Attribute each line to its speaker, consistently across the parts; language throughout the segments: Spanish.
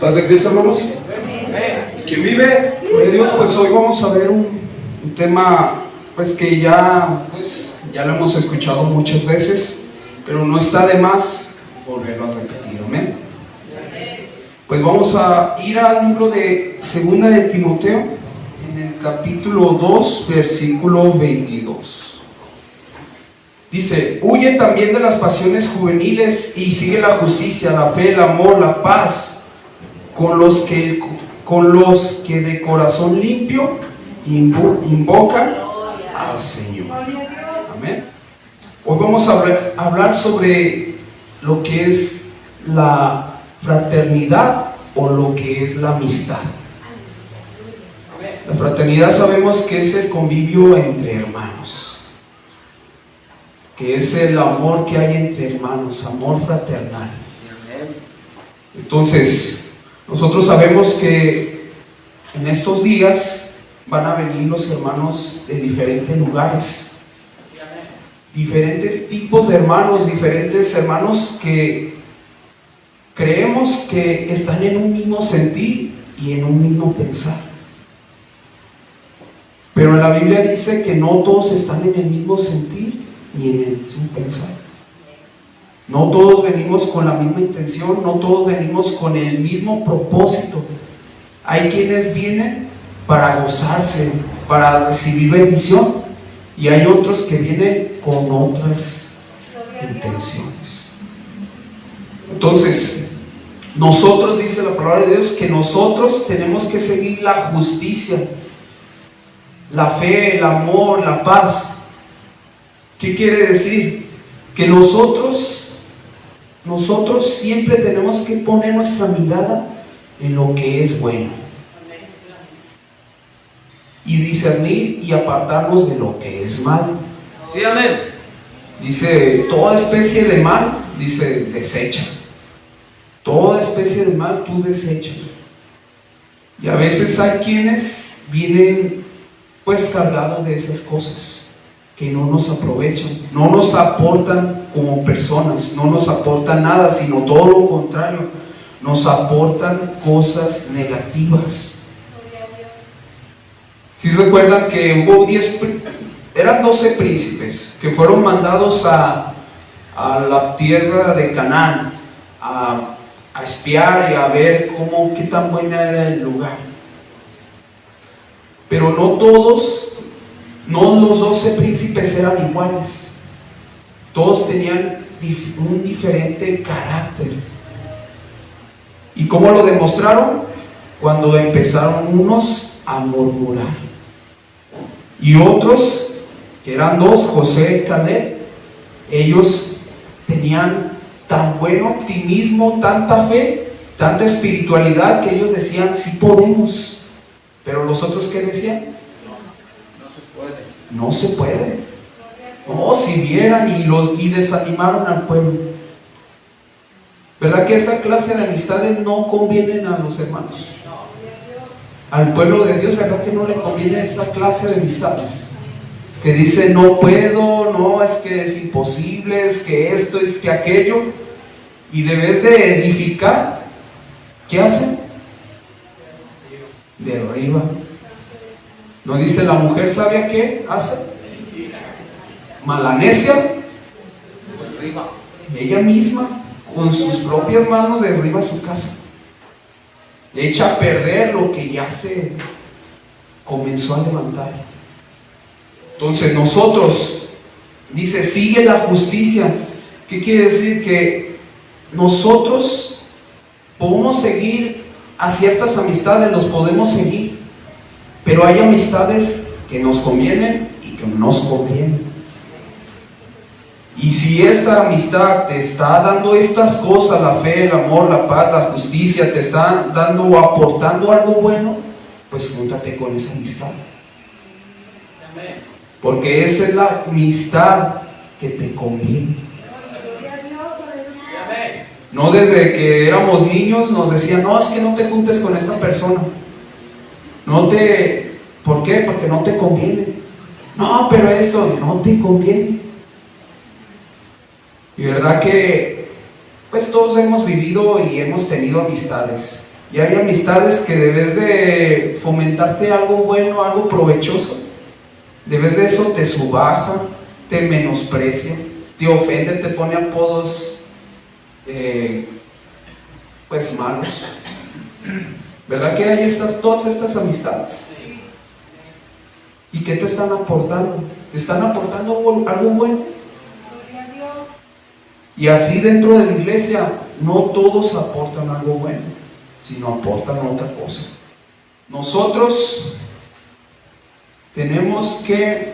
Speaker 1: Paz de Cristo, hermanos. ¿Quién vive? Gloria a Dios. Pues hoy vamos a ver un tema pues que ya lo hemos escuchado muchas veces, pero no está de más volverlo a repetir. Amén. Pues vamos a ir al libro de Segunda de Timoteo, en el capítulo 2, versículo 22. Dice: huye también de las pasiones juveniles y sigue la justicia, la fe, el amor, la paz, con los que de corazón limpio invocan al Señor. Amén. Hoy vamos a hablar sobre lo que es la fraternidad o lo que es la amistad. La fraternidad sabemos que es el convivio entre hermanos, que es el amor que hay entre hermanos, amor fraternal. Entonces, nosotros sabemos que en estos días van a venir los hermanos de diferentes lugares, diferentes tipos de hermanos, diferentes hermanos que creemos que están en un mismo sentir y en un mismo pensar. Pero la Biblia dice que no todos están en el mismo sentir ni en el mismo pensar. No todos venimos con la misma intención, no todos venimos con el mismo propósito. Hay quienes vienen para gozarse, para recibir bendición, y hay otros que vienen con otras intenciones. Entonces, nosotros, dice la palabra de Dios, que nosotros tenemos que seguir la justicia, la fe, el amor, la paz. ¿Qué quiere decir? Que nosotros siempre tenemos que poner nuestra mirada en lo que es bueno y discernir y apartarnos de lo que es malo.
Speaker 2: Sí, amén.
Speaker 1: Dice: toda especie de mal, dice, desecha. Toda especie de mal tú desecha. Y a veces hay quienes vienen pues cargados de esas cosas que no nos aprovechan, no nos aportan como personas, no nos aportan nada, sino todo lo contrario, nos aportan cosas negativas. Si se recuerdan que hubo 12 príncipes que fueron mandados a la tierra de Canaán a espiar y a ver qué tan buena era el lugar. Pero no los 12 príncipes eran iguales. Todos tenían un diferente carácter. ¿Y cómo lo demostraron? Cuando empezaron unos a murmurar, y otros, que eran dos, Josué y Caleb, ellos tenían tan buen optimismo, tanta fe, tanta espiritualidad, que ellos decían: sí podemos. Pero los otros, ¿qué decían? No se puede. No, si vieran, y desanimaron al pueblo. ¿Verdad que esa clase de amistades no convienen a los hermanos? Al pueblo de Dios, ¿verdad que no le conviene esa clase de amistades? Que dice: no puedo, no, es que es imposible, es que esto, es que aquello. Y debes de edificar, ¿qué hacen? Derriba. ¿No dice la mujer sabia qué hace? Mala necia. Ella misma, con sus propias manos, derriba su casa. Echa a perder lo que ya se comenzó a levantar. Entonces nosotros, dice, sigue la justicia. ¿Qué quiere decir? Que nosotros podemos seguir a ciertas amistades, los podemos seguir, pero hay amistades que nos convienen y que no nos convienen. Y si esta amistad te está dando estas cosas, la fe, el amor, la paz, la justicia, te está dando o aportando algo bueno, pues júntate con esa amistad. Porque esa es la amistad que te conviene. No desde que éramos niños nos decían: no, es que no te juntes con esa persona. ¿Por qué? Porque no te conviene. No, pero esto no te conviene. Y verdad que pues todos hemos vivido y hemos tenido amistades. Y hay amistades que debes de fomentarte algo bueno, algo provechoso. Debes de eso te subaja, te menosprecia, te ofende, te pone apodos pues malos. ¿Verdad que hay todas estas amistades? ¿Y qué te están aportando? ¿Te están aportando algo bueno? Y así dentro de la iglesia no todos aportan algo bueno, sino aportan otra cosa. Nosotros tenemos que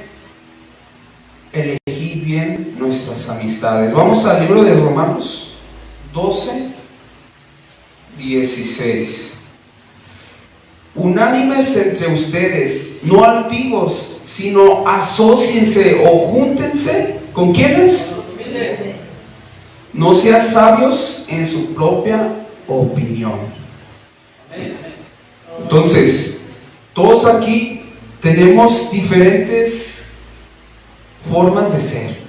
Speaker 1: elegir bien nuestras amistades. Vamos al libro de Romanos 12, 16. Unánimes entre ustedes, no altivos, sino asóciense o júntense. ¿Con quiénes? No sean sabios en su propia opinión. Entonces, todos aquí tenemos diferentes formas de ser.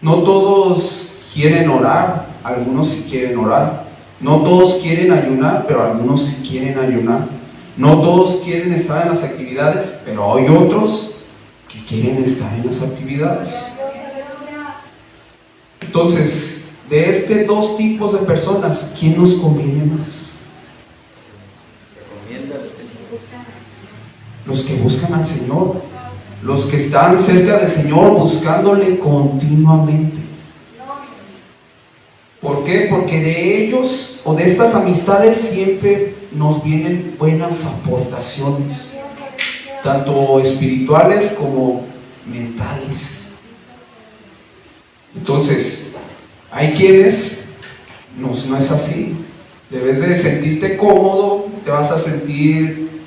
Speaker 1: No todos quieren orar, algunos sí quieren orar. No todos quieren ayunar, pero algunos sí quieren ayunar. No todos quieren estar en las actividades, pero hay otros que quieren estar en las actividades. Entonces, de dos tipos de personas, ¿quién nos conviene más? Los que buscan al Señor, los que están cerca del Señor buscándole continuamente. ¿Por qué? Porque de ellos o de estas amistades siempre nos vienen buenas aportaciones, tanto espirituales como mentales. Entonces, hay quienes no es así. Debes de sentirte cómodo, te vas a sentir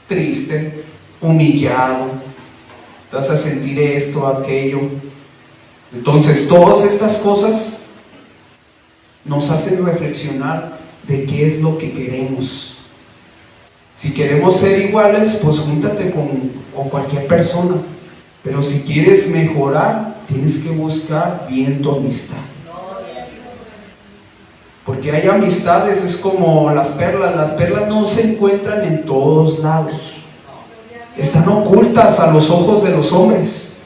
Speaker 1: triste, humillado, te vas a sentir esto, aquello. Entonces, todas estas cosas nos hacen reflexionar de qué es lo que queremos. Si queremos ser iguales, pues júntate con cualquier persona. Pero si quieres mejorar, tienes que buscar bien tu amistad. Porque hay amistades, es como las perlas no se encuentran en todos lados. Están ocultas a los ojos de los hombres.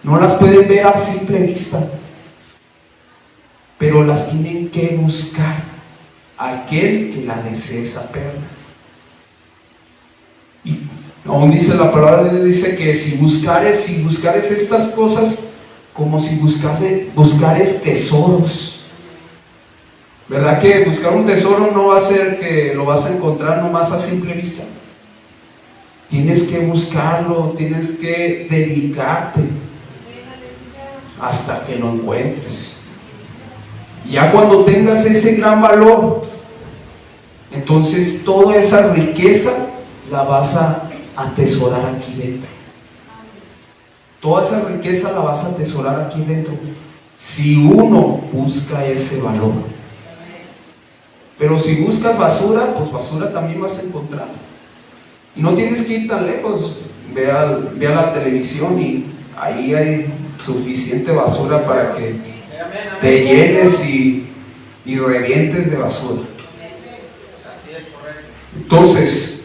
Speaker 1: No las pueden ver a simple vista. Pero las tienen que buscar aquel que la desee esa perla. Y aún dice la palabra de Dios, dice que si buscares estas cosas, como si buscares tesoros. ¿Verdad que buscar un tesoro no va a ser que lo vas a encontrar nomás a simple vista? Tienes que buscarlo, tienes que dedicarte hasta que lo encuentres. Ya cuando tengas ese gran valor, entonces toda esa riqueza la vas a atesorar aquí dentro. Toda esa riqueza la vas a atesorar aquí dentro, si uno busca ese valor. Pero si buscas basura, pues basura también vas a encontrar. Y no tienes que ir tan lejos. Ve a la televisión y ahí hay suficiente basura para que te llenes y revientes de basura. Entonces,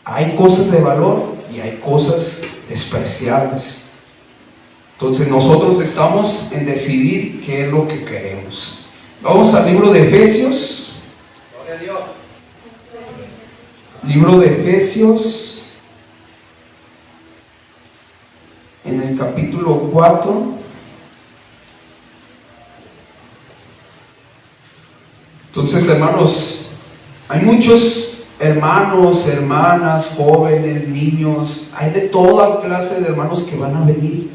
Speaker 1: hay cosas de valor y hay cosas despreciables. Entonces, nosotros estamos en decidir qué es lo que queremos. Vamos al libro de Efesios. Gloria a Dios. Libro de Efesios, en el capítulo 4. Entonces, hermanos, hay muchos hermanos, hermanas, jóvenes, niños, hay de toda clase de hermanos que van a venir.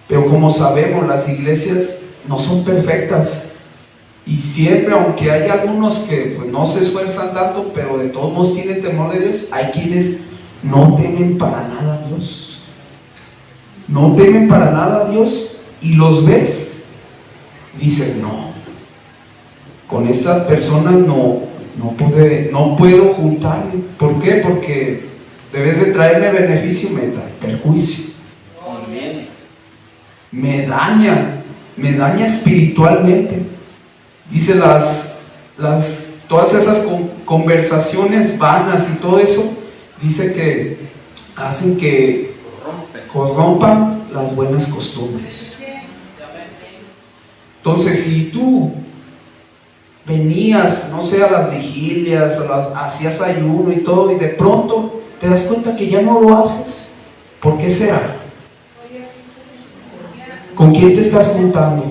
Speaker 1: Pero como sabemos, las iglesias no son perfectas. Y siempre, aunque hay algunos que pues, no se esfuerzan tanto, pero de todos modos tienen temor de Dios, hay quienes no temen para nada a Dios. No temen para nada a Dios y los ves, dices, no. Con esta persona no puedo juntarme. ¿Por qué? Porque debes de traerme beneficio, me trae perjuicio. Me daña espiritualmente. Dice las todas esas conversaciones vanas y todo eso, dice que hacen que corrompan las buenas costumbres. Entonces, si tú venías, no sé, a las vigilias, hacías ayuno y todo, y de pronto te das cuenta que ya no lo haces, ¿por qué será? ¿Con quién te estás juntando?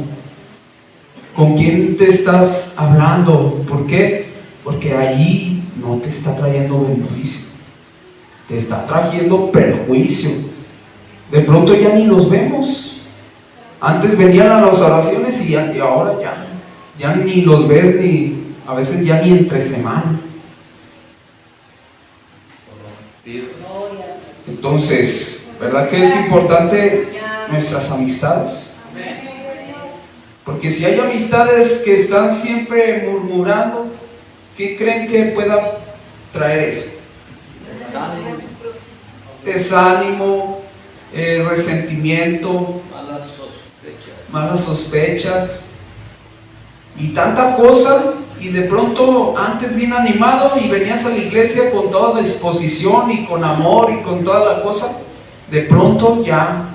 Speaker 1: ¿Con quién te estás hablando? ¿Por qué? Porque allí no te está trayendo beneficio, te está trayendo perjuicio. De pronto ya ni los vemos. Antes venían a las oraciones y ahora ya ni los ves, ni a veces ya ni entre semana. Entonces, ¿verdad que es importante nuestras amistades? Porque si hay amistades que están siempre murmurando, ¿qué creen que pueda traer eso? Desánimo, resentimiento, malas sospechas y tanta cosa. Y de pronto antes bien animado y venías a la iglesia con toda disposición y con amor y con toda la cosa, de pronto ya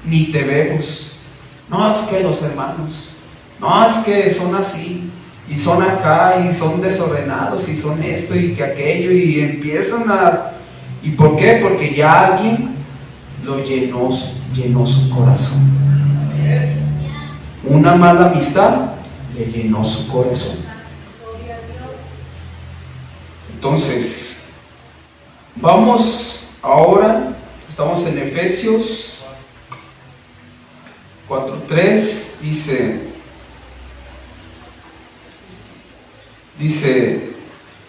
Speaker 1: ni te vemos. No, es que los hermanos, no, es que son así y son acá y son desordenados y son esto y que aquello, y empiezan a... ¿Y por qué? Porque ya alguien lo llenó su corazón. Una mala amistad le llenó su corazón. Entonces, vamos ahora, estamos en Efesios 4:3, dice,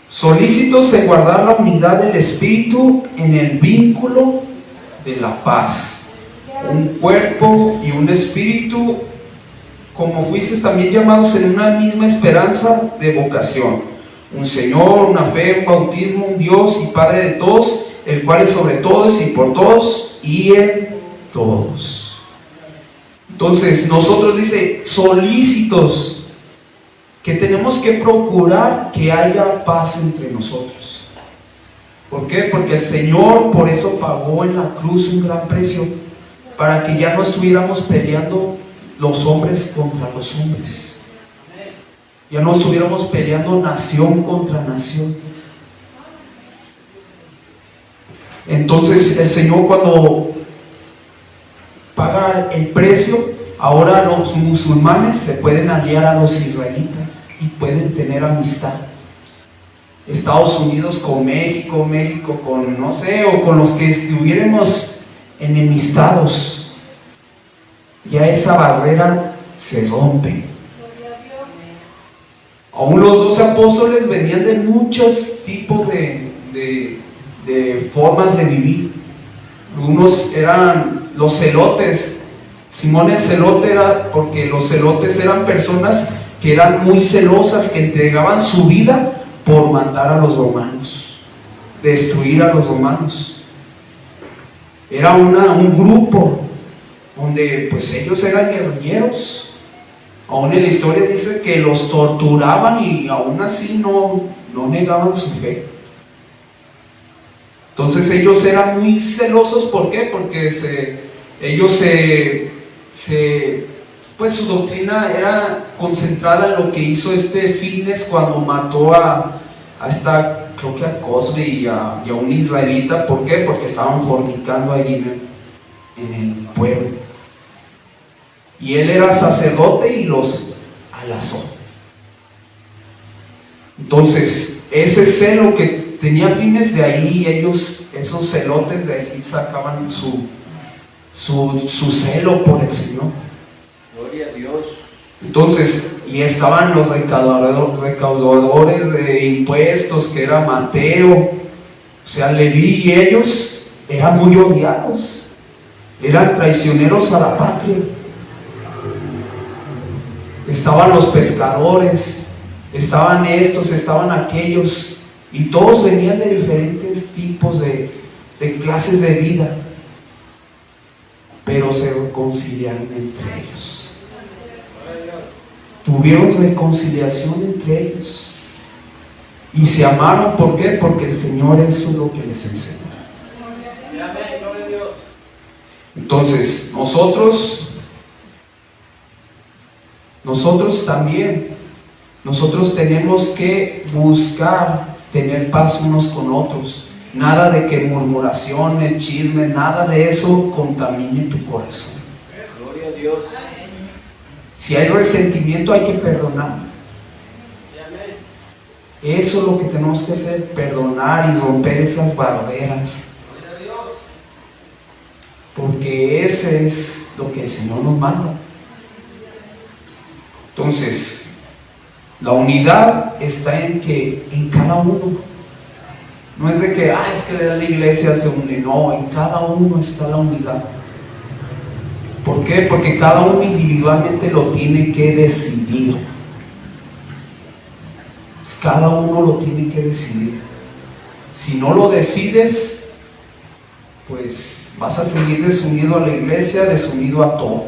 Speaker 1: solícitos en guardar la unidad del Espíritu en el vínculo de la paz, un cuerpo y un espíritu, como fuisteis también llamados en una misma esperanza de vocación, un Señor, una fe, un bautismo, un Dios y Padre de todos, el cual es sobre todos y por todos y en todos. Entonces nosotros, dice, solícitos, que tenemos que procurar que haya paz entre nosotros. ¿Por qué? Porque el Señor por eso pagó en la cruz un gran precio, para que ya no estuviéramos peleando los hombres contra los hombres, ya no estuviéramos peleando nación contra nación. Entonces el Señor, cuando paga el precio, ahora los musulmanes se pueden aliar a los israelitas y pueden tener amistad. Estados Unidos con México, México con, no sé, o con los que estuviéramos enemistados, ya esa barrera se rompe. Aún los 12 apóstoles venían de muchos tipos de formas de vivir. Unos eran los celotes. Simón el celote era porque los celotes eran personas que eran muy celosas, que entregaban su vida por matar a los romanos, destruir a los romanos. Era un grupo donde pues ellos eran guerrilleros. Aún en la historia dice que los torturaban y aún así no negaban su fe. Entonces ellos eran muy celosos. ¿Por qué? Porque pues su doctrina era concentrada en lo que hizo Fitness cuando mató a esta, creo que a Cosby y a un israelita. ¿Por qué? Porque estaban fornicando allí en el pueblo. Y él era sacerdote y los alazó. Entonces, ese celo que tenía Fines, de ahí esos celotes, de ahí sacaban su celo por el Señor.
Speaker 2: Gloria a Dios.
Speaker 1: Entonces, y estaban los recaudadores de impuestos, que era Mateo, o sea, Leví, y ellos eran muy odiados, eran traicioneros a la patria. Estaban los pescadores, estaban estos, estaban aquellos, y todos venían de diferentes tipos de clases de vida, pero se reconciliaron entre ellos. Tuvieron reconciliación entre ellos. Y se amaron, ¿por qué? Porque el Señor eso es lo que les enseñó.
Speaker 2: Amén, gloria a Dios.
Speaker 1: Entonces, nosotros también, nosotros tenemos que buscar tener paz unos con otros. Nada de que murmuraciones, chismes, nada de eso contamine tu corazón.
Speaker 2: Gloria a Dios.
Speaker 1: Si hay resentimiento, hay que perdonar. Eso es lo que tenemos que hacer, perdonar y romper esas barreras. Porque ese es lo que el Señor nos manda. Entonces, la unidad está en cada uno. No es de que, es que la iglesia se une. No, en cada uno está la unidad. ¿Por qué? Porque cada uno individualmente lo tiene que decidir. Cada uno lo tiene que decidir. Si no lo decides, pues vas a seguir desunido a la iglesia, desunido a todo.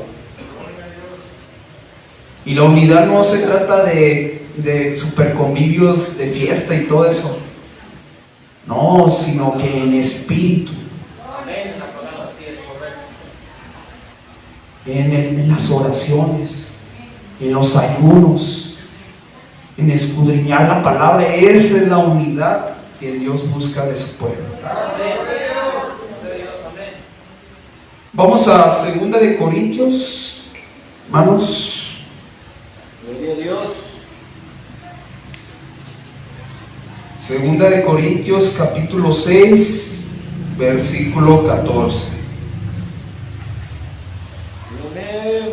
Speaker 1: Y la unidad no se trata de superconvivios, de fiesta y todo eso. No, sino que en espíritu. En las oraciones, en los ayunos, en escudriñar la palabra. Esa es la unidad que Dios busca de su pueblo. Vamos a 2 de Corintios, hermanos.
Speaker 2: Gloria a Dios.
Speaker 1: 2 de Corintios capítulo 6, versículo 14.
Speaker 2: Amén.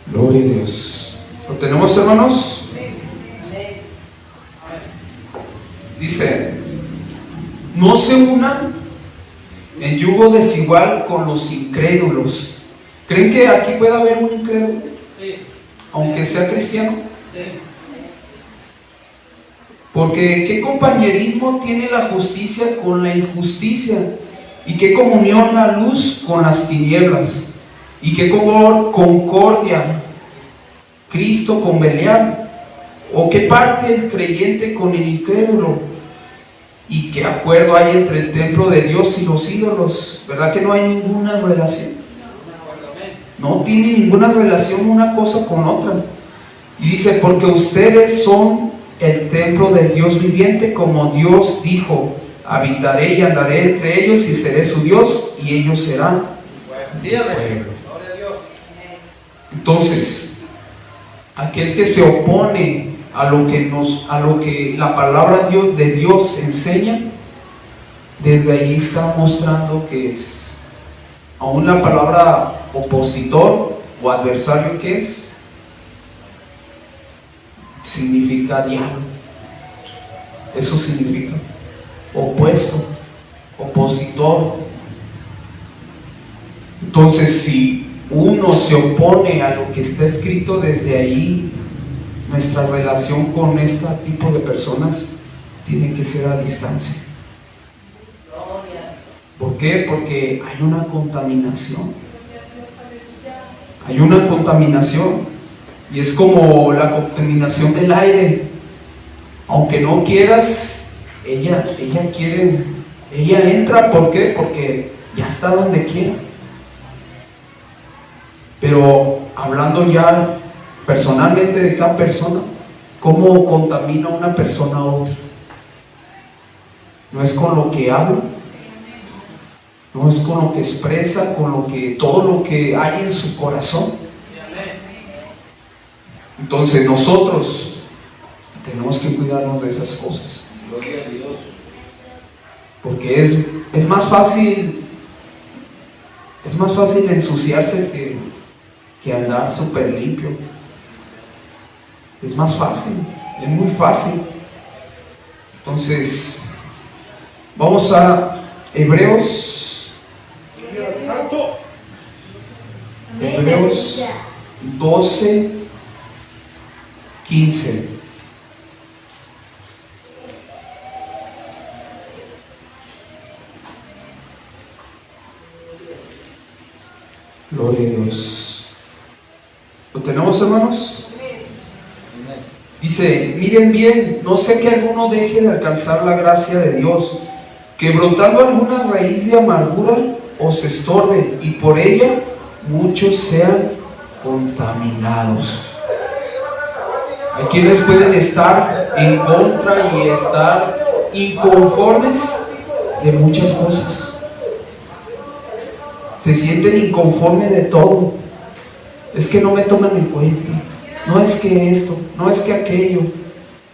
Speaker 1: Gloria a Dios. ¿Lo tenemos, hermanos? Dice: no se unan en yugo desigual con los incrédulos. ¿Creen que aquí puede haber un incrédulo?
Speaker 2: Sí.
Speaker 1: Aunque sea cristiano.
Speaker 2: Sí.
Speaker 1: Porque ¿qué compañerismo tiene la justicia con la injusticia? ¿Y qué comunión la luz con las tinieblas? ¿Y qué concordia Cristo con Belial? ¿O qué parte el creyente con el incrédulo? ¿Y qué acuerdo hay entre el templo de Dios y los ídolos? ¿Verdad que no hay ninguna relación? No tiene ninguna relación una cosa con otra. Y dice: porque ustedes son el templo del Dios viviente, como Dios dijo: habitaré y andaré entre ellos y seré su Dios y ellos serán mi pueblo. Entonces, aquel que se opone a lo que la palabra de Dios enseña, desde allí está mostrando que es, aún la palabra opositor o adversario, que es, significa diablo. Eso significa opuesto, opositor. Entonces, si uno se opone a lo que está escrito, desde ahí nuestra relación con este tipo de personas tiene que ser a distancia. ¿Por qué? Porque hay una contaminación. Hay una contaminación. Y es como la contaminación del aire. Aunque no quieras, ella quiere, ella entra. ¿Por qué? Porque ya está donde quiera. Pero hablando ya personalmente de cada persona, ¿cómo contamina una persona a otra? No es con lo que habla, no es con lo que expresa, todo lo que hay en su corazón. Entonces nosotros tenemos que cuidarnos de esas cosas.
Speaker 2: Gloria a Dios.
Speaker 1: Porque es más fácil ensuciarse que andar súper limpio. Es más fácil, es muy fácil. Entonces, vamos a Hebreos 12, 15. Gloria a Dios. ¿Lo tenemos, hermanos? Dice, miren bien, no sé que alguno deje de alcanzar la gracia de Dios, que brotando alguna raíz de amargura os estorbe y por ella muchos sean contaminados. Hay quienes pueden estar en contra y estar inconformes de muchas cosas. Se sienten inconformes de todo. Es que no me toman en cuenta. No es que esto, no es que aquello.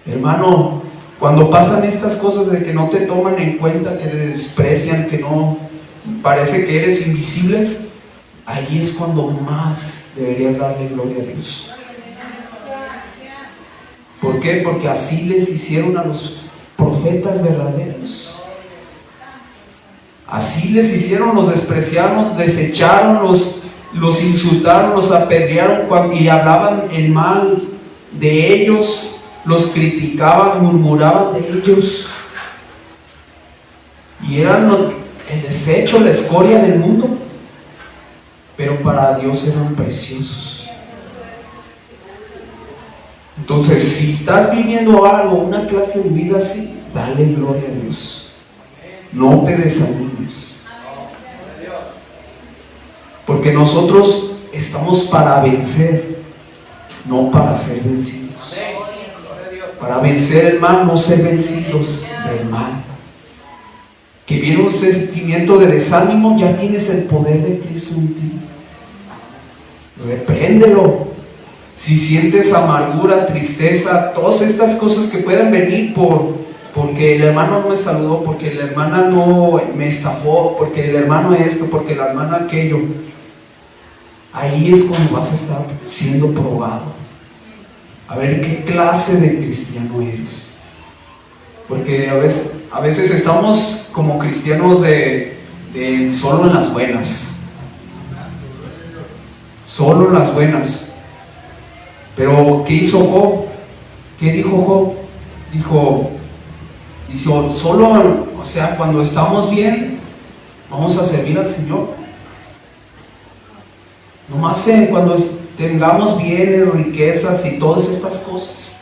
Speaker 1: Hermano, cuando pasan estas cosas de que no te toman en cuenta, que te desprecian, que no, parece que eres invisible, ahí es cuando más deberías darle gloria a Dios. ¿Por qué? Porque así les hicieron a los profetas verdaderos. Así les hicieron, los despreciaron, desecharon, los insultaron, los apedrearon y hablaban en mal de ellos, los criticaban, murmuraban de ellos. Y eran el desecho, la escoria del mundo, pero para Dios eran preciosos. Entonces, si estás viviendo algo, una clase de vida así, dale gloria a Dios. No te desanimes. Porque nosotros estamos para vencer, no para ser vencidos. Para vencer el mal, no ser vencidos del mal. Que viene un sentimiento de desánimo, ya tienes el poder de Cristo en ti. Repréndelo. Si sientes amargura, tristeza, todas estas cosas que puedan venir porque el hermano no me saludó, porque la hermana no me estafó, porque el hermano esto, porque la hermana aquello, ahí es cuando vas a estar siendo probado. A ver qué clase de cristiano eres. Porque a veces estamos como cristianos de solo en las buenas. Solo en las buenas. Pero ¿qué hizo Job? ¿Qué dijo Job? Dijo, solo, o sea, cuando estamos bien, vamos a servir al Señor. Nomás cuando tengamos bienes, riquezas y todas estas cosas.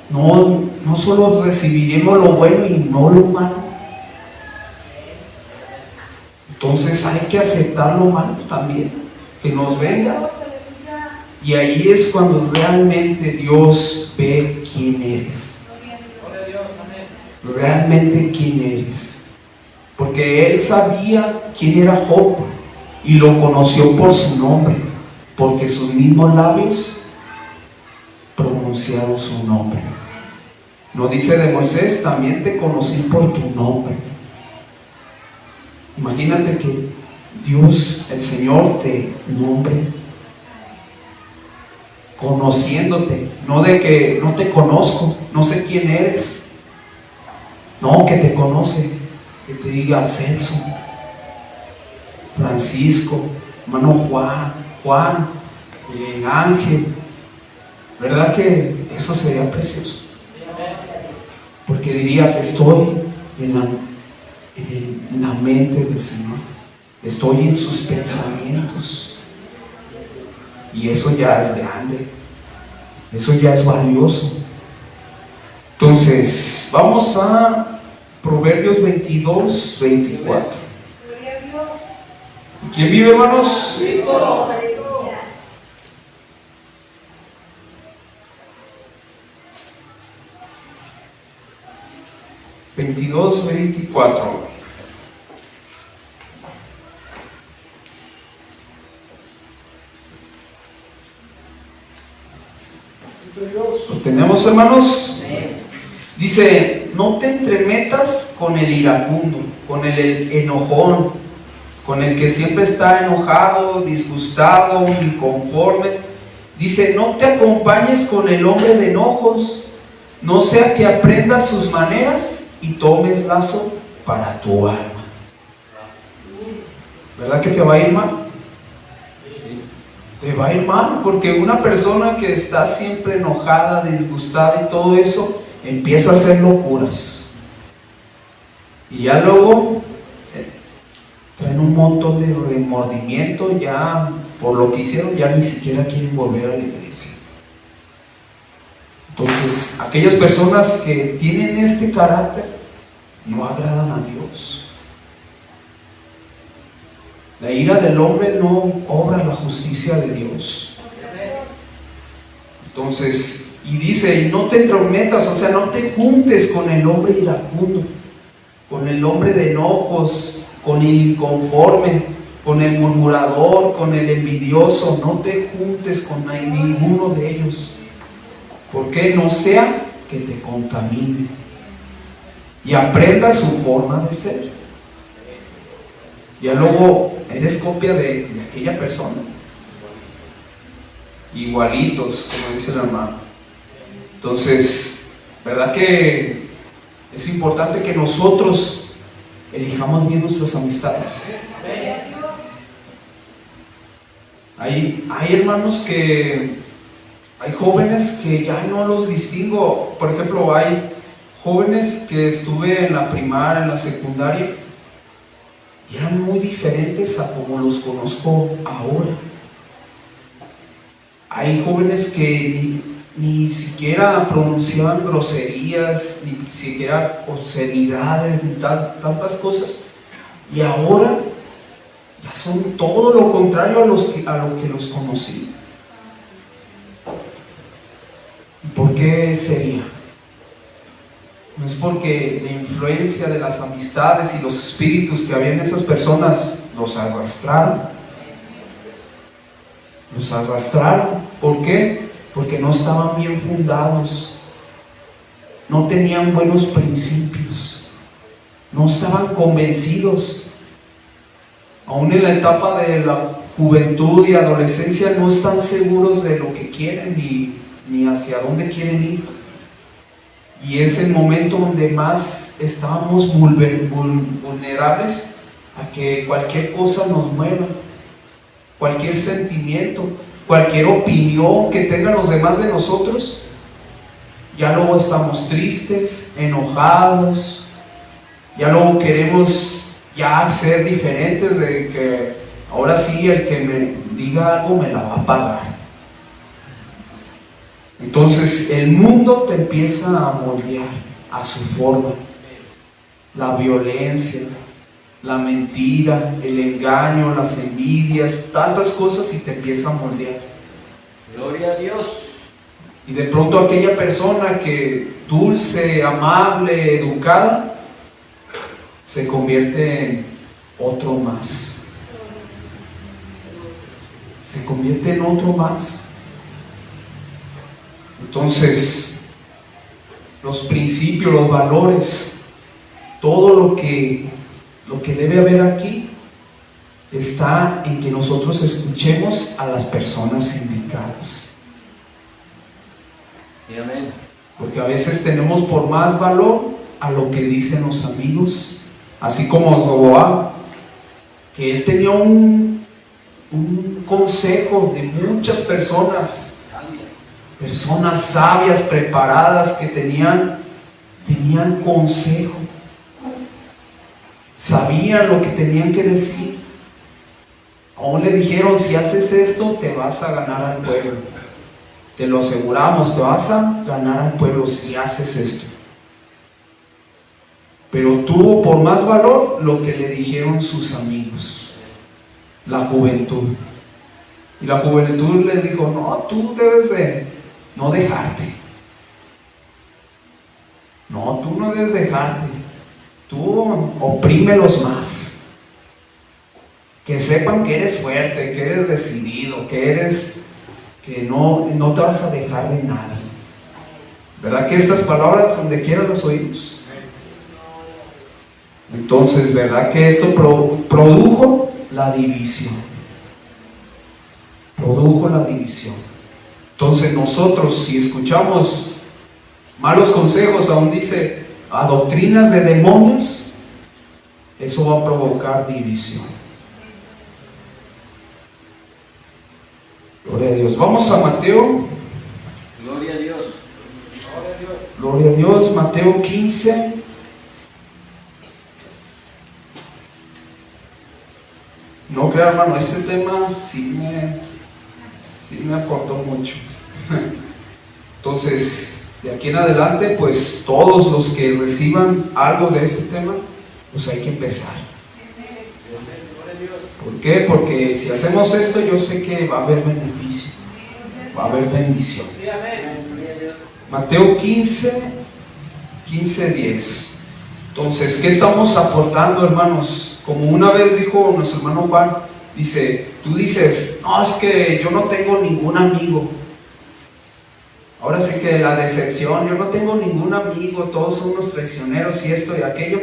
Speaker 1: No solo recibiremos lo bueno y no lo malo. Entonces hay que aceptar lo malo también, que nos venga. Y ahí es cuando realmente Dios ve quién eres. Realmente quién eres. Porque Él sabía quién era Job y lo conoció por su nombre, porque sus mismos labios pronunciaron su nombre. No dice de Moisés, también te conocí por tu nombre. Imagínate que Dios, el Señor, te nombre conociéndote, no de que no te conozco, no sé quién eres, no, que te conoce, que te diga Celso, Francisco, hermano Juan, Ángel. ¿Verdad que eso sería precioso? Porque dirías, estoy en la mente del Señor, estoy en sus pensamientos. Y eso ya es grande, eso ya es valioso. Entonces, vamos a Proverbios 22, 24. ¿Quién vive, hermanos?
Speaker 2: Cristo.
Speaker 1: 22, 24. ¿Lo tenemos, hermanos? Dice, no te entremetas con el iracundo, con el enojón, con el que siempre está enojado, disgustado, inconforme. Dice, no te acompañes con el hombre de enojos, no sea que aprendas sus maneras y tomes lazo para tu alma. ¿Verdad que te va a ir mal? Te va a ir mal, porque una persona que está siempre enojada, disgustada y todo eso, empieza a hacer locuras. Y ya luego traen un montón de remordimiento, ya por lo que hicieron, ya ni siquiera quieren volver a la iglesia. Entonces, aquellas personas que tienen este carácter no agradan a Dios. La ira del hombre no obra la justicia de Dios. Entonces, y dice, y no te entrometas, o sea, no te juntes con el hombre iracundo, con el hombre de enojos, con el inconforme, con el murmurador, con el envidioso. No te juntes con ninguno de ellos, porque no sea que te contamine y aprenda su forma de ser. Ya luego eres copia de aquella persona, igualitos, como dice el hermano. Entonces, ¿verdad que es importante que nosotros elijamos bien nuestras amistades? Hay hermanos que, hay jóvenes que ya no los distingo. Por ejemplo, hay jóvenes que estuve en la primaria, en la secundaria, y eran muy diferentes a como los conozco ahora. Hay jóvenes que ni siquiera pronunciaban groserías, ni siquiera obscenidades, ni tantas cosas, y ahora ya son todo lo contrario a lo que los conocí. ¿Y por qué sería? No es porque la influencia de las amistades y los espíritus que había en esas personas los arrastraron. Los arrastraron. ¿Por qué? Porque no estaban bien fundados, no tenían buenos principios, no estaban convencidos. Aún en la etapa de la juventud y adolescencia no están seguros de lo que quieren ni hacia dónde quieren ir. Y es el momento donde más estábamos vulnerables a que cualquier cosa nos mueva, cualquier sentimiento, cualquier opinión que tengan los demás de nosotros. Ya luego estamos tristes, enojados, ya luego queremos ya ser diferentes, de que ahora sí el que me diga algo me la va a pagar. Entonces el mundo te empieza a moldear a su forma. La violencia, la mentira, el engaño, las envidias, tantas cosas, y te empieza a moldear.
Speaker 2: Gloria a Dios.
Speaker 1: Y de pronto aquella persona que dulce, amable, educada, se convierte en otro más. Se convierte en otro más. Entonces, los principios, los valores, todo lo que debe haber aquí está en que nosotros escuchemos a las personas indicadas.
Speaker 2: Sí, amén.
Speaker 1: Porque a veces tenemos por más valor a lo que dicen los amigos, así como Osgoboa, que él tenía un consejo de muchas personas sabias, preparadas, que tenían consejo, sabían lo que tenían que decir. Aún le dijeron: si haces esto te vas a ganar al pueblo, te lo aseguramos, te vas a ganar al pueblo si haces esto. Pero tuvo por más valor lo que le dijeron sus amigos, la juventud. Y la juventud les dijo: no, tú debes de no dejarte. No, tú no debes dejarte. Tú oprímelos más. Que sepan que eres fuerte, que eres decidido, que no te vas a dejar de nadie. ¿Verdad que estas palabras donde quiera las oímos? Entonces, ¿verdad que esto produjo la división? Produjo la división. Entonces nosotros, si escuchamos malos consejos, aún dice, a doctrinas de demonios, eso va a provocar división. Gloria a Dios. Vamos a Mateo.
Speaker 2: Gloria a Dios. Gloria a Dios.
Speaker 1: Gloria a Dios. Mateo 15. No creo, hermano, este tema sí me aportó mucho. Entonces, de aquí en adelante, pues todos los que reciban algo de este tema, pues hay que empezar. ¿Por qué? Porque si hacemos esto, yo sé que va a haber beneficio, va a haber bendición. Mateo 15:10. Entonces, ¿qué estamos aportando, hermanos? Como una vez dijo nuestro hermano Juan, dice, tú dices, no, es que yo no tengo ningún amigo. Ahora sí que la decepción, yo no tengo ningún amigo, todos son unos traicioneros y esto y aquello.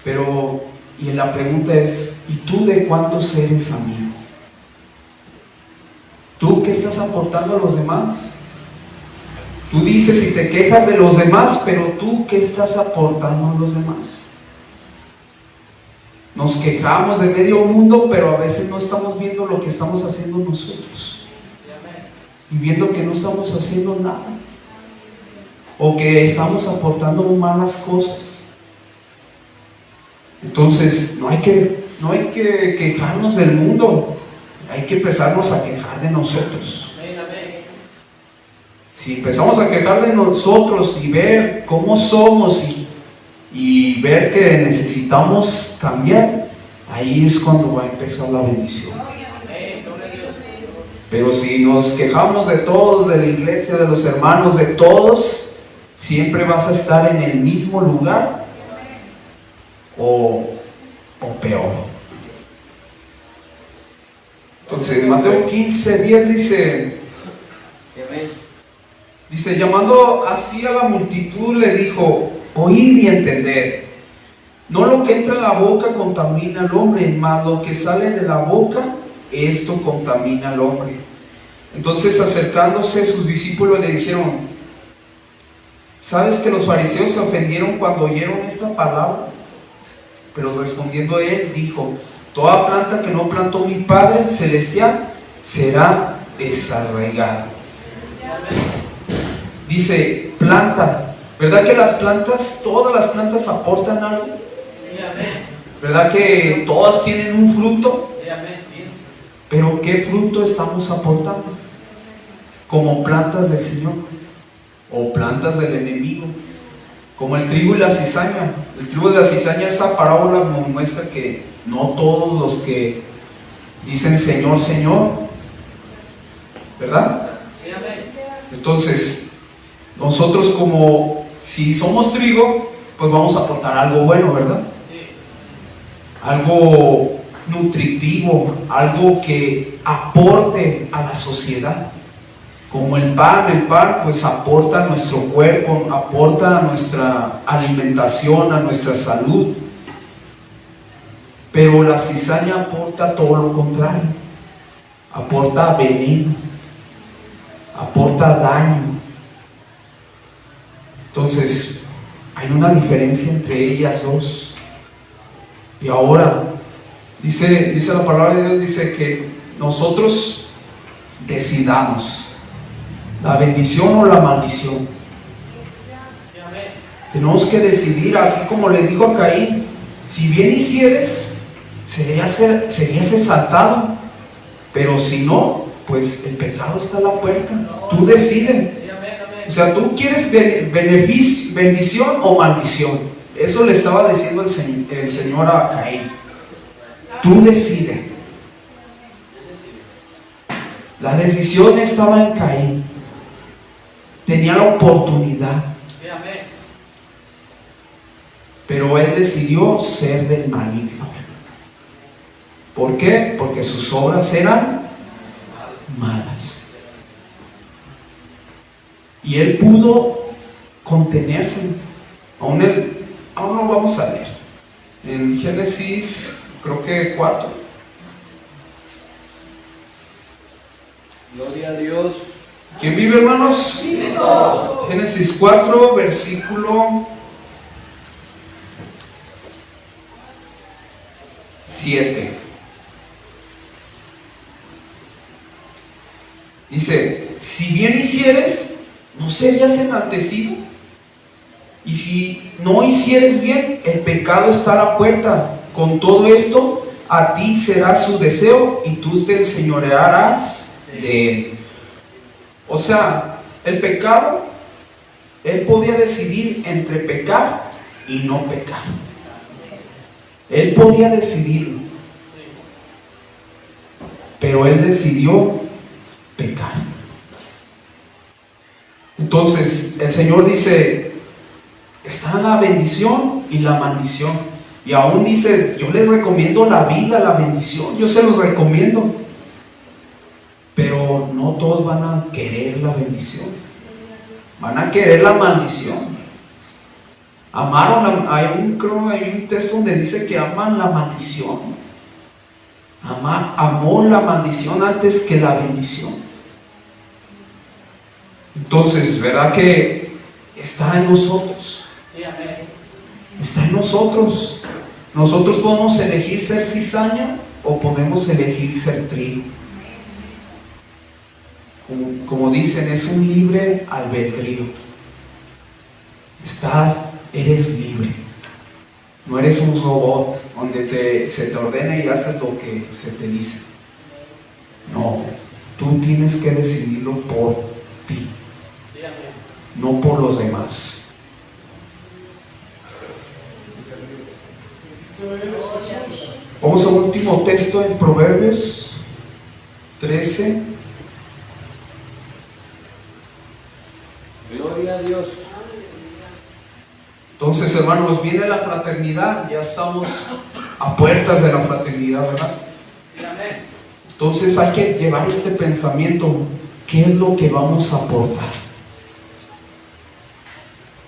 Speaker 1: Pero, y la pregunta es, ¿y tú de cuántos eres amigo? ¿Tú qué estás aportando a los demás? Tú dices y te quejas de los demás, pero tú ¿qué estás aportando a los demás? Nos quejamos de medio mundo, pero a veces no estamos viendo lo que estamos haciendo nosotros. Y viendo que no estamos haciendo nada. O que estamos aportando malas cosas. Entonces, no hay que quejarnos del mundo. Hay que empezarnos a quejar de nosotros. Si empezamos a quejar de nosotros y ver cómo somos y ver que necesitamos cambiar, ahí es cuando va a empezar la bendición. Pero si nos quejamos de todos, de la iglesia, de los hermanos, de todos, siempre vas a estar en el mismo lugar o peor. Entonces, Mateo 15:10 dice, llamando así a la multitud, le dijo, oíd y entended. No lo que entra en la boca contamina al hombre, mas lo que sale de la boca, esto contamina al hombre. Entonces, acercándose sus discípulos le dijeron, ¿sabes que los fariseos se ofendieron cuando oyeron esta palabra? Pero respondiendo él, dijo, toda planta que no plantó mi Padre Celestial será desarraigada. Dice, planta. ¿Verdad que las plantas, todas las plantas aportan algo? ¿Verdad que todas tienen un fruto? Pero ¿qué fruto estamos aportando? Como plantas del Señor o plantas del enemigo, como el trigo y la cizaña. El trigo y la cizaña, esa parábola nos muestra que no todos los que dicen Señor, Señor, ¿verdad? Entonces, nosotros como si somos trigo, pues vamos a aportar algo bueno, ¿verdad? Algo nutritivo, algo que aporte a la sociedad. Como el pan pues aporta a nuestro cuerpo, aporta a nuestra alimentación, a nuestra salud. Pero la cizaña aporta todo lo contrario, aporta veneno, aporta daño. Entonces, hay una diferencia entre ellas dos. Y ahora, dice la palabra de Dios, dice que nosotros decidamos la bendición o la maldición. Tenemos que decidir, así como le dijo a Caín, si bien hicieres, serías exaltado, pero si no, pues el pecado está a la puerta. Tú decides. O sea, tú quieres beneficio, bendición o maldición. Eso le estaba diciendo el Señor a Caín. Tú decides. La decisión estaba en Caín. Tenía la oportunidad. Pero él decidió ser del maligno. ¿Por qué? Porque sus obras eran malas. Y él pudo contenerse. Aún no vamos a leer. En Génesis, creo que 4.
Speaker 2: Gloria a Dios.
Speaker 1: ¿Quién vive, hermanos?
Speaker 2: Cristo.
Speaker 1: Génesis 4, versículo 7. Dice, si bien hicieres, ¿no serías enaltecido? Y si no hicieres bien, el pecado está a la puerta. Con todo esto, a ti será su deseo y tú te enseñorearás de él. O sea, el pecado Él podía decidir entre pecar y no pecar. Él podía decidirlo. Pero él decidió pecar. Entonces el Señor dice, está la bendición y la maldición. Y aún dice, yo les recomiendo la vida, la bendición, yo se los recomiendo. Pero no todos van a querer la bendición, van a querer la maldición. Hay un texto donde dice que aman la maldición. Amó la maldición antes que la bendición. Entonces, ¿verdad que está en nosotros?
Speaker 2: Sí, amén.
Speaker 1: Está en nosotros. Nosotros podemos elegir ser cizaña o podemos elegir ser trigo. Como dicen, es un libre albedrío. Eres libre. No eres un robot donde se te ordena y haces lo que se te dice. No, tú tienes que decidirlo por ti, no por los demás. Vamos a un último texto en Proverbios 13.
Speaker 2: Gloria a Dios.
Speaker 1: Entonces, hermanos, viene la fraternidad, ya estamos a puertas de la fraternidad, ¿verdad?
Speaker 2: Amén.
Speaker 1: Entonces hay que llevar este pensamiento, ¿qué es lo que vamos a aportar?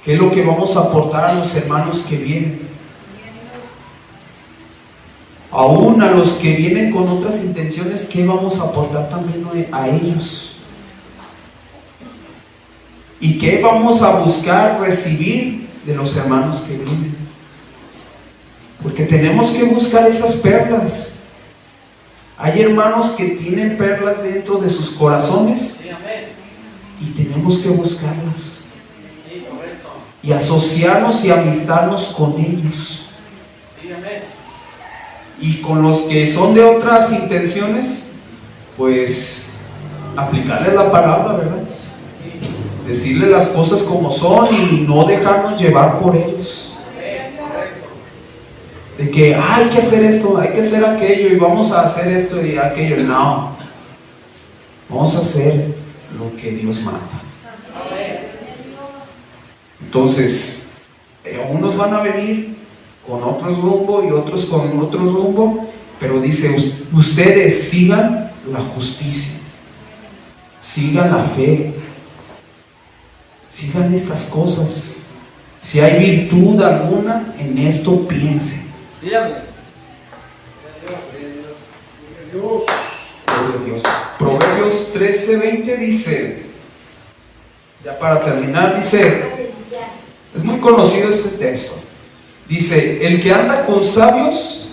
Speaker 1: ¿Qué es lo que vamos a aportar a los hermanos que vienen? Aún a los que vienen con otras intenciones, ¿qué vamos a aportar también a ellos? ¿Y qué vamos a buscar recibir de los hermanos que vienen? Porque tenemos que buscar esas perlas. Hay hermanos que tienen perlas dentro de sus corazones,
Speaker 2: Sí, amén.
Speaker 1: y tenemos que buscarlas
Speaker 2: Sí, correcto.
Speaker 1: y asociarnos y amistarnos con ellos.
Speaker 2: Sí, amén.
Speaker 1: Y con los que son de otras intenciones, pues aplicarles la palabra, ¿verdad? Decirle las cosas como son y no dejarnos llevar por ellos. De que hay que hacer esto, hay que hacer aquello y vamos a hacer esto y aquello. No, vamos a hacer lo que Dios manda. Entonces, unos van a venir con otro rumbo y otros con otro rumbo, pero dice, ustedes sigan la justicia, sigan la fe, sigan estas cosas. Si hay virtud alguna, en esto piensen.
Speaker 2: Sí, amén.
Speaker 1: Gloria a Dios. Proverbios 13:20 dice, ya para terminar, dice, es muy conocido este texto. Dice, el que anda con sabios,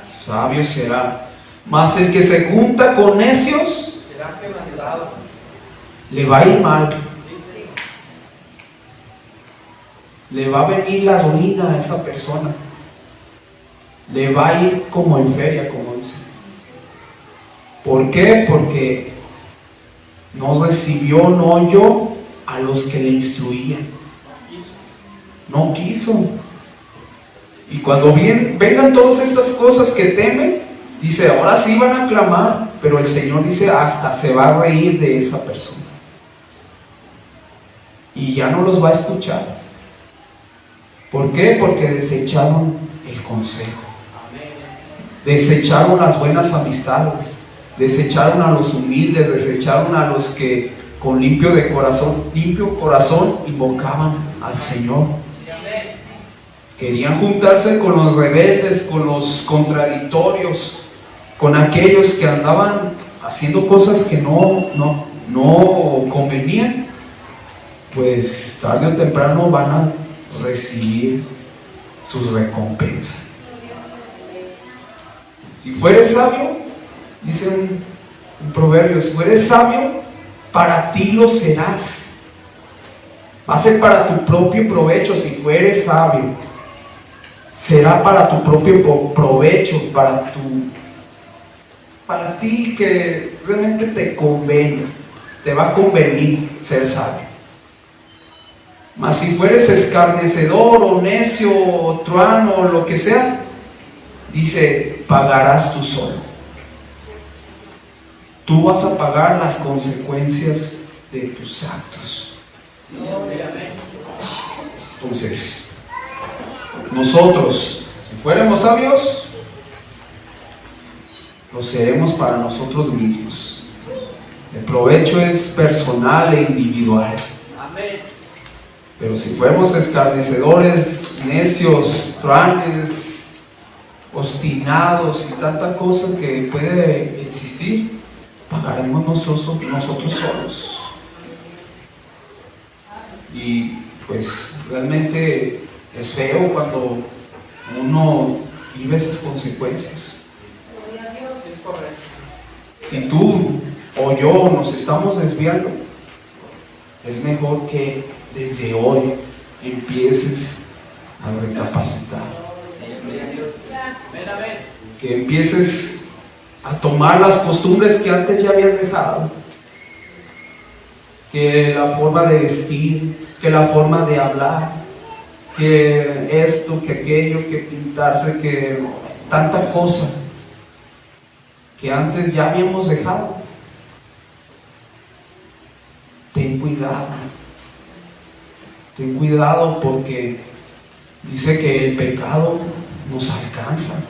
Speaker 1: sabio será. Mas el que se junta con necios,
Speaker 2: Será quebrantado.
Speaker 1: le va a ir mal. Le va a venir la ruina a esa persona. Le va a ir como en feria, como dice. ¿Por qué? Porque no recibió, no oyó a los que le instruían. No quiso. Y cuando vengan todas estas cosas que temen, dice, ahora sí van a clamar, pero el Señor dice, hasta se va a reír de esa persona. Y ya no los va a escuchar. ¿Por qué? Porque desecharon el consejo. Desecharon las buenas amistades. Desecharon a los humildes. Desecharon a los que con limpio corazón invocaban al Señor. Querían juntarse con los rebeldes, con los contradictorios, con aquellos que andaban haciendo cosas que no convenían. Pues tarde o temprano van a recibir sus recompensas. Si fueres sabio, dice un proverbio, si fueres sabio, para ti lo serás. Va a ser para tu propio provecho. Si fueres sabio, será para tu propio provecho, para ti, que realmente te convenga, te va a convenir ser sabio. Mas si fueres escarnecedor o necio o truano o lo que sea, dice, pagarás tú solo. Tú vas a pagar las consecuencias de tus actos. Entonces, nosotros, si fuéramos sabios, lo seremos para nosotros mismos. El provecho es personal e individual. Pero si fuéramos escarnecedores, necios, truanes, obstinados y tanta cosa que puede existir, pagaremos nosotros solos. Y pues realmente es feo cuando uno vive esas consecuencias. Si tú o yo nos estamos desviando, es mejor que desde hoy empieces a recapacitar, que empieces a tomar las costumbres que antes ya habías dejado, que la forma de vestir, que la forma de hablar, que esto, que aquello, que pintarse, que tanta cosa que antes ya habíamos dejado. Ten cuidado porque dice que el pecado nos alcanza.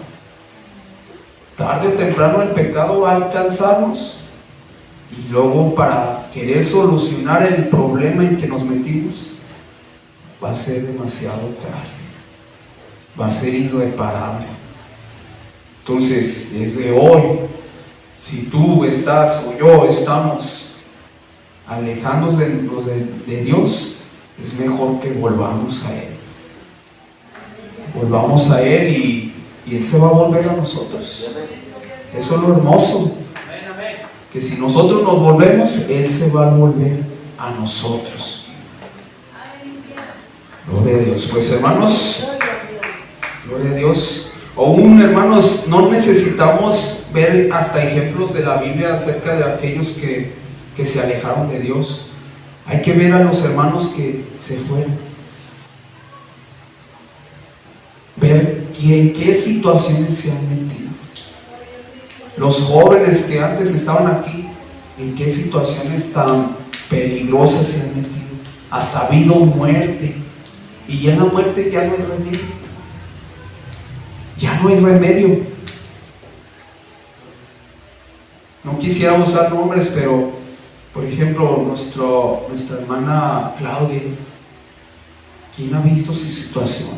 Speaker 1: Tarde o temprano el pecado va a alcanzarnos y luego para querer solucionar el problema en que nos metimos va a ser demasiado tarde, va a ser irreparable. Entonces, desde hoy, si tú estás o yo estamos alejándonos de Dios, es mejor que volvamos a Él. Volvamos a Él y Él se va a volver a nosotros. Eso es lo hermoso. Que si nosotros nos volvemos, Él se va a volver a nosotros. Gloria a Dios. Pues hermanos, gloria a Dios. Aún hermanos, no necesitamos ver hasta ejemplos de la Biblia acerca de aquellos que se alejaron de Dios. Hay que ver a los hermanos que se fueron, ver en qué situaciones se han metido. Los jóvenes que antes estaban aquí, en qué situaciones tan peligrosas se han metido. Hasta ha habido muerte, y ya la muerte ya no es remedio. Ya no es remedio. No quisiera usar nombres, pero por ejemplo, nuestra hermana Claudia, ¿quién ha visto su situación?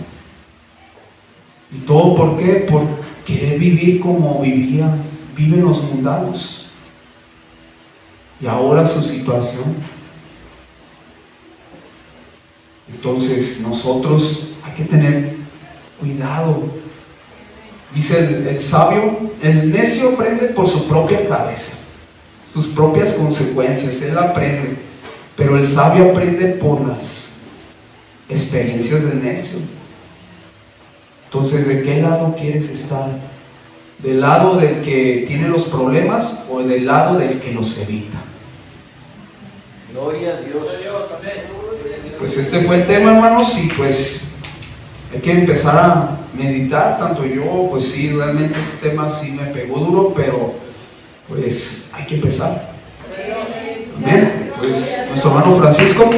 Speaker 1: ¿Y todo por qué? Por querer vivir como viven los mundanos. Y ahora su situación. Entonces, nosotros hay que tener cuidado. Dice el sabio, el necio aprende por su propia cabeza, sus propias consecuencias, él aprende, pero el sabio aprende por las experiencias del necio. Entonces, ¿de qué lado quieres estar? ¿Del lado del que tiene los problemas o del lado del que los evita?
Speaker 2: Gloria a Dios.
Speaker 1: Pues este fue el tema, hermanos, y pues hay que empezar a meditar. Tanto yo, pues sí, realmente este tema sí me pegó duro, pero pues hay que empezar. Amén. Pues nuestro hermano Francisco.